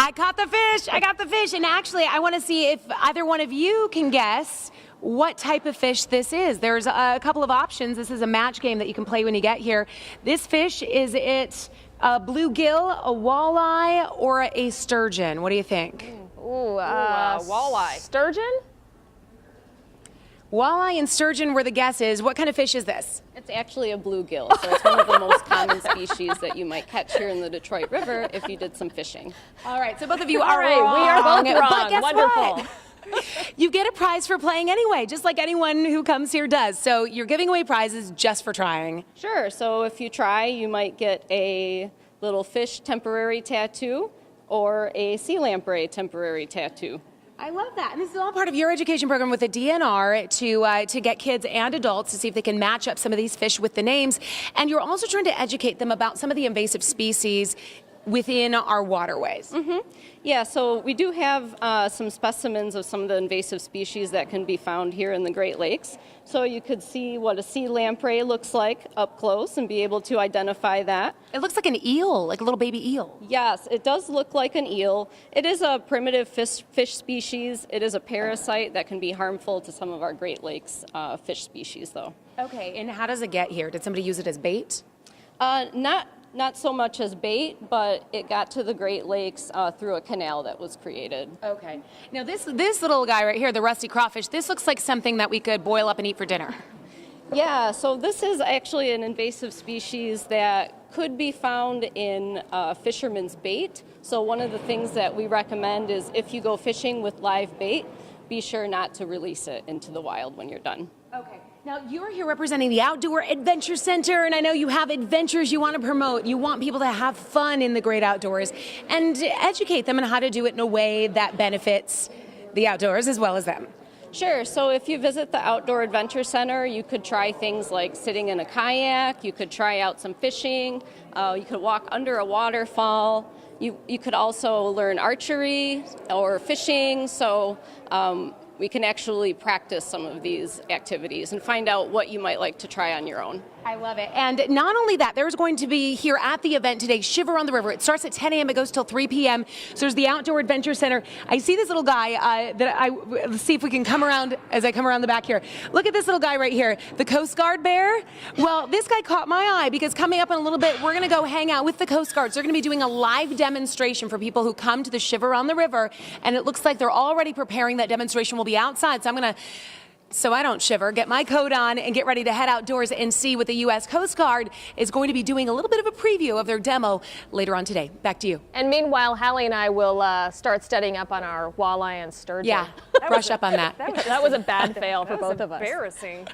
I caught the fish. I got the fish. And actually, I want to see if either one of you can guess what type of fish this is. There's a couple of options. This is a match game that you can play when you get here. This fish, is it a bluegill, a walleye, or a sturgeon? What do you think? Walleye. Sturgeon? Walleye and sturgeon were the guesses. What kind of fish is this? It's actually a bluegill, so it's one of the most common species that you might catch here in the Detroit River if you did some fishing. All right, so both of you All are right, wrong. we are both But wrong. guess Wonderful. what? You get a prize for playing anyway, just like anyone who comes here does. So you're giving away prizes just for trying. Sure, so if you try, you might get a little fish temporary tattoo or a sea lamprey temporary tattoo. I love that. And this is all part of your education program with the DNR to get kids and adults to see if they can match up some of these fish with the names. And you're also trying to educate them about some of the invasive species within our waterways. Yeah, so we do have some specimens of some of the invasive species that can be found here in the Great Lakes. So you could see what a sea lamprey looks like up close and be able to identify that. It looks like an eel, like a little baby eel. Yes, it does look like an eel. It is a primitive fish species. It is a parasite that can be harmful to some of our Great Lakes fish species, though. Okay, and how does it get here? Did somebody use it as bait? Not so much as bait, but it got to the Great Lakes through a canal that was created. Okay. Now this little guy right here, the rusty crawfish, this looks like something that we could boil up and eat for dinner. Yeah, so this is actually an invasive species that could be found in fisherman's bait. So one of the things that we recommend is if you go fishing with live bait, be sure not to release it into the wild when you're done. Okay. Now, you're here representing the Outdoor Adventure Center, and I know you have adventures you want to promote. You want people to have fun in the great outdoors and educate them on how to do it in a way that benefits the outdoors as well as them. Sure, so if you visit the Outdoor Adventure Center, you could try things like sitting in a kayak, you could try out some fishing, you could walk under a waterfall, you could also learn archery or fishing, so we can actually practice some of these activities and find out what you might like to try on your own. I love it. And not only that, there's going to be here at the event today, Shiver on the River. It starts at 10 a.m. It goes till 3 p.m. So there's the Outdoor Adventure Center. I see this little guy let's see if we can come around as I come around the back here. Look at this little guy right here, the Coast Guard bear. Well, this guy caught my eye because coming up in a little bit, we're going to go hang out with the Coast Guards. They're going to be doing a live demonstration for people who come to the Shiver on the River. And it looks like they're already preparing. That demonstration will be outside. So I'm going to, so I don't shiver, get my coat on and get ready to head outdoors and see what the U.S. Coast Guard is going to be doing, a little bit of a preview of their demo later on today. Back to you. And meanwhile, Hallie and I will start studying up on our walleye and sturgeon. Yeah, brush up on that. That was a bad fail for both of us. Embarrassing.